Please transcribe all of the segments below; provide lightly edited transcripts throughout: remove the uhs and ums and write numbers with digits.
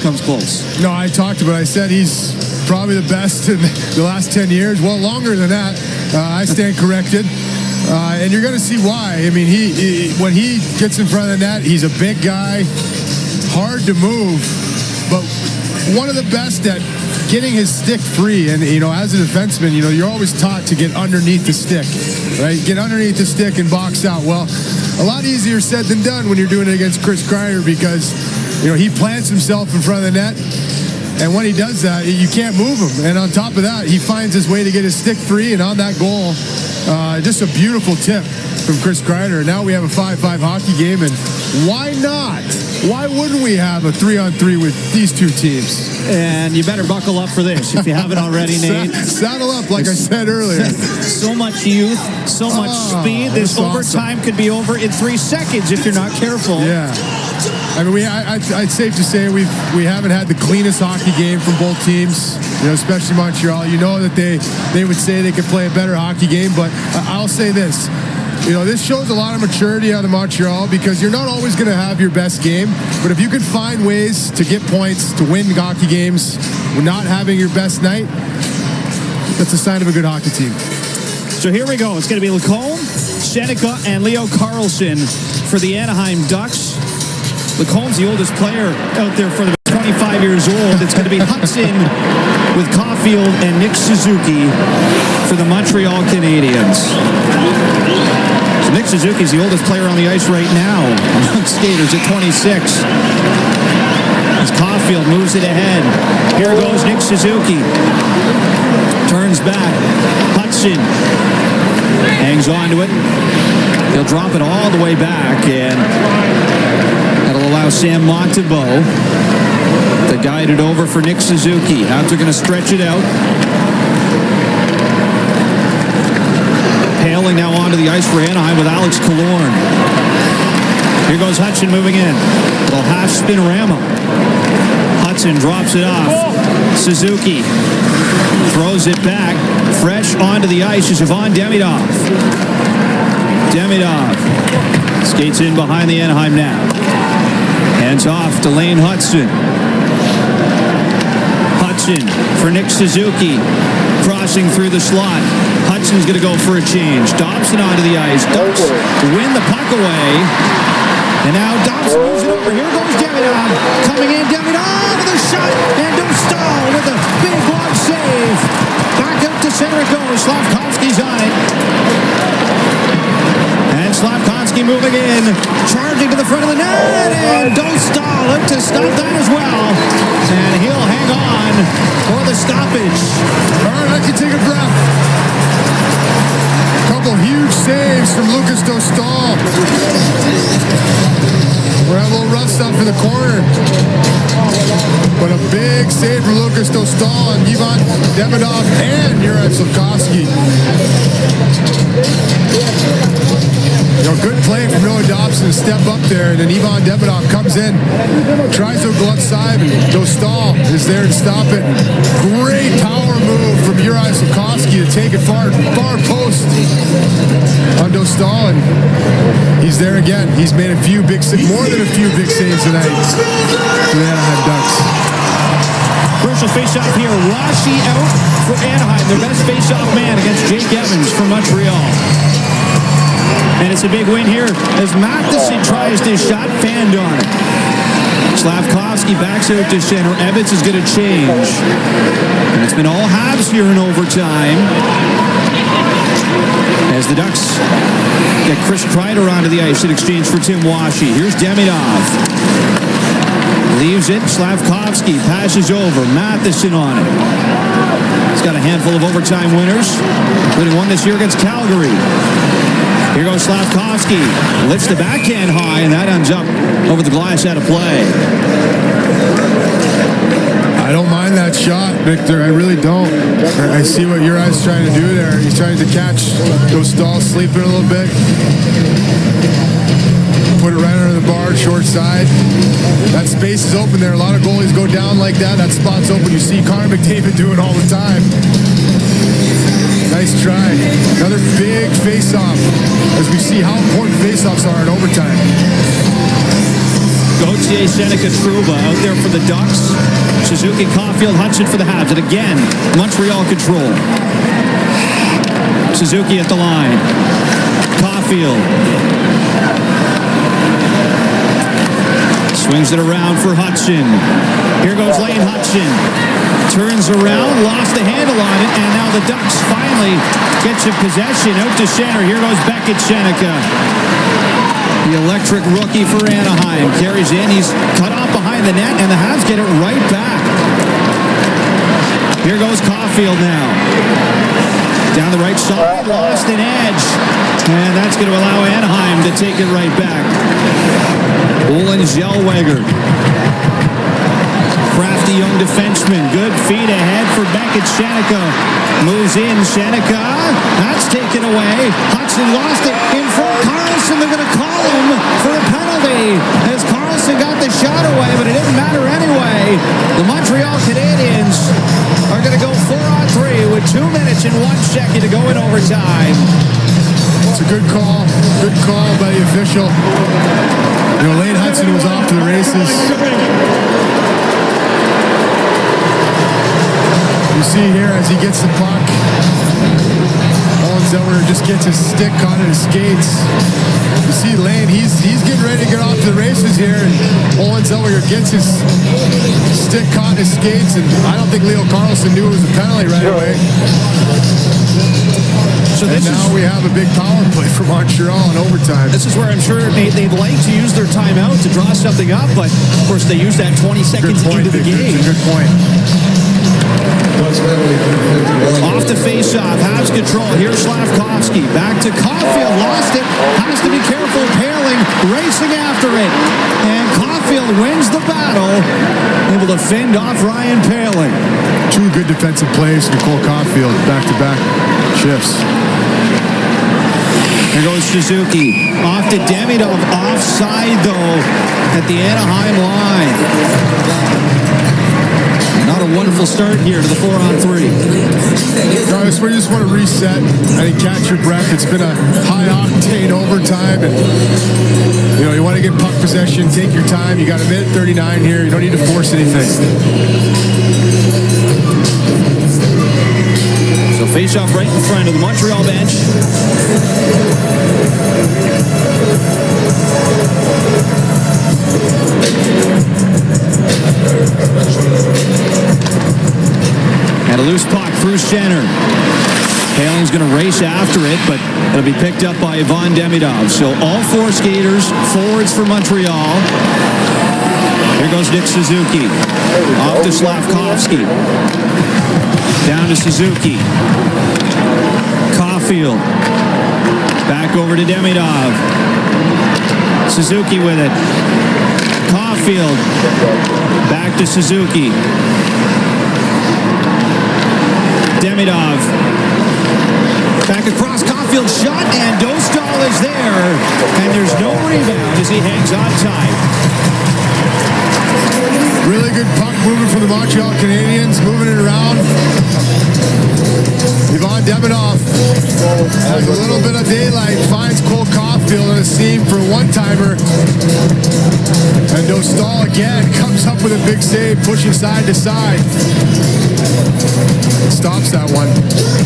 comes close. No, I talked about it. I said he's probably the best in the last 10 years. Well, longer than that. I stand corrected. And you're going to see why. I mean, when he gets in front of the net, he's a big guy, hard to move, but one of the best at getting his stick free. And, as a defenseman, you're always taught to get underneath the stick, right? Get underneath the stick and box out. Well, a lot easier said than done when you're doing it against Chris Kreider because, he plants himself in front of the net. And when he does that, you can't move him. And on top of that, he finds his way to get his stick free. And on that goal, just a beautiful tip from Chris Kreider. And now we have a 5-5 hockey game. And why not? Why wouldn't we have a 3-on-3 with these two teams? And you better buckle up for this if you haven't already, Nate. Saddle up, like I said earlier. So much youth, so much speed. This overtime could be over in 3 seconds if you're not careful. Yeah. I mean, it's safe to say we haven't had the cleanest hockey game from both teams, especially Montreal. You know that they would say they could play a better hockey game, but I'll say this. This shows a lot of maturity out of Montreal because you're not always going to have your best game, but if you can find ways to get points, to win hockey games, with not having your best night, that's a sign of a good hockey team. So here we go. It's going to be Lacombe, Seneca, and Leo Carlson for the Anaheim Ducks. Lacombe's the oldest player out there for the 25 years old. It's going to be Hudson with Caulfield and Nick Suzuki for the Montreal Canadiens. So Nick Suzuki is the oldest player on the ice right now among skaters at 26. As Caulfield moves it ahead. Here goes Nick Suzuki. Turns back. Hudson hangs on to it. He'll drop it all the way back, and that'll allow Sam Montembeault to guide it over for Nick Suzuki. Now they're going to stretch it out. Paling now onto the ice for Anaheim with Alex Killorn. Here goes Hudson moving in. A little half spinorama. Hudson drops it off. Suzuki throws it back. Fresh onto the ice is Ivan Demidov. Demidov skates in behind the Anaheim net. Hands off to Lane Hudson. Hudson for Nick Suzuki. Crossing through the slot. Hudson's going to go for a change. Dobson onto the ice. Ducks win the puck away. And now Dobson moves it over. Here goes Demidov. Coming in, Demidov with a shot. And Dostal with a big block save. Back up to center it goes. Slavkovsky's on it. And Slavkovsky moving in. Charging to the front of the net. And Dostal up to stop that as well. And he'll hang on for the stoppage. All right, I can take a breath. Couple huge saves from Lucas Dostal. We're having a little rough stuff in the corner. But a big save from Lucas Dostal and Ivan Demidov and Juraj Slavkovsky. Good play from Noah Dobson to step up there, and then Ivan Demidov comes in, tries to go outside, and Dostal is there to stop it. Great power move from Juraj Slavkovsky to take it far post on Dostal, and he's there again. He's made more than a few big saves tonight for the Anaheim Ducks. Crucial face-off here. Rossi out for Anaheim. Their best face-off man against Jake Evans from Montreal. And it's a big win here as Matheson tries this shot, fanned on it. Slavkovsky backs out to center. Evans is going to change. And it's been all halves here in overtime. As the Ducks get Chris Kreider onto the ice in exchange for Tim Washy. Here's Demidov. Leaves it. Slavkovsky passes over. Matheson on it. He's got a handful of overtime winners, including one this year against Calgary. Here goes Slavkovsky. Lifts the backhand high, and that ends up over the glass out of play. I don't mind that shot, Victor. I really don't. I see what your eyes trying to do there. He's trying to catch Dostal sleeping a little bit. Put it right under the bar, short side. That space is open there. A lot of goalies go down like that. That spot's open. You see Connor McDavid do it all the time. Nice try. Another big face-off as we see how important face-offs are in overtime. Gauthier, Seneca, Trouba out there for the Ducks. Suzuki, Caulfield, Hudson for the Habs. And again, Montreal control. Suzuki at the line. Caulfield. Swings it around for Hudson. Here goes Lane Hudson. Turns around, lost the handle on it, and now the Ducks finally get some possession out to center. Here goes Beckett Seneca. The electric rookie for Anaheim. Carries in, he's cut off behind the net, and the Habs get it right back. Here goes Caulfield now. Down the right side, lost an edge. And that's going to allow Anaheim to take it right back. Olin Zellweger. Crafty young defenseman. Good feet ahead for Beckett. Seneca moves in. Seneca. That's taken away. Hudson lost it in front. Carlson, they're going to call him for a penalty as Carlson got the shot away, but it didn't matter anyway. The Montreal Canadiens are going to go 4-on-3 with 2 minutes and 1 second to go in overtime. It's a good call. Good call by the official. You know, Lane Hudson was off to the races. You see here as he gets the puck, Olin Zellweger just gets his stick caught in his skates. You see Lane, he's getting ready to get off to the races here, and Olin Zellweger gets his stick caught in his skates, and I don't think Leo Carlson knew it was a penalty right away. So and now we have a big power play for Montreal in overtime. This is where I'm sure they'd like to use their timeout to draw something up, but of course they use that 20 seconds into the game. Good point. Off the face-off, Habs control. Here's Slavkovsky. Back to Caulfield. Lost it. Has to be careful. Paling racing after it. And Caulfield wins the battle. Able to fend off Ryan Paling. 2 good defensive plays from Cole Caulfield. Back-to-back shifts. Here goes Suzuki. Off to Demidov. Offside, though, at the Anaheim line. Not a wonderful start here to the 4-on-3. Guys, we just want to reset and catch your breath. It's been a high-octane overtime, and you know you want to get puck possession. Take your time. You got a minute 39 here. You don't need to force anything. So face-off right in front of the Montreal bench. And a loose puck through center. Paling's going to race after it, but it'll be picked up by Ivan Demidov. So all 4 skaters, forwards for Montreal. Here goes Nick Suzuki. Off to Slavkovsky. Down to Suzuki. Caulfield. Back over to Demidov. Suzuki with it. Caulfield. Back to Suzuki. Demidov. Back across, Caulfield shot, and Dostal is there. And there's no rebound as he hangs on tight. Really good puck movement from the Montreal Canadiens, moving it around. Ivan Demidov has a little bit of daylight, finds Cole Caulfield on a seam for a one-timer. And Dostal again comes up with a big save, pushing side to side. Stops that one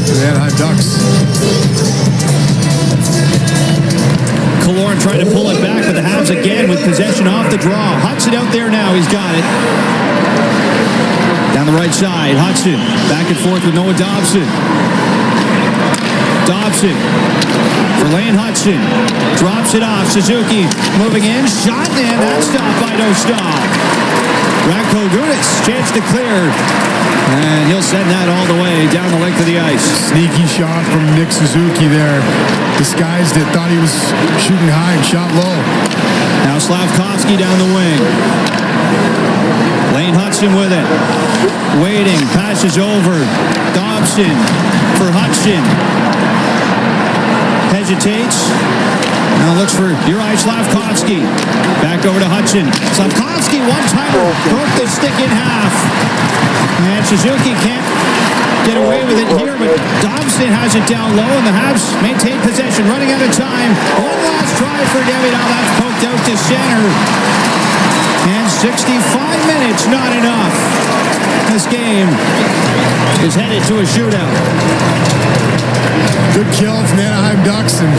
for the Anaheim Ducks. Killorn trying to pull it back, but the Habs again with possession off the draw. Hudson out there now. He's got it. Down the right side, Hudson back and forth with Noah Dobson. Dobson for Lane Hudson. Drops it off. Suzuki moving in. Shot, and that's stopped by Dostal. Radko Gudas, chance to clear. And he'll send that all the way down the length of the ice. Sneaky shot from Nick Suzuki there. Disguised it, thought he was shooting high and shot low. Now Slavkovsky down the wing. Lane Hudson with it. Waiting, passes over. Dobson for Hudson. Hesitates. Now looks for Juraj Slavkovsky. Back over to Hudson. Slavkovsky, one-timer, broke the stick in half. And Suzuki can't get away with it here, but Dobson Devian has it down low, and the Habs maintain possession. Running out of time. One last try for Devian. Now that's poked out to center. And 65 minutes, not enough. This game is headed to a shootout. Good kill from the Anaheim Ducks, and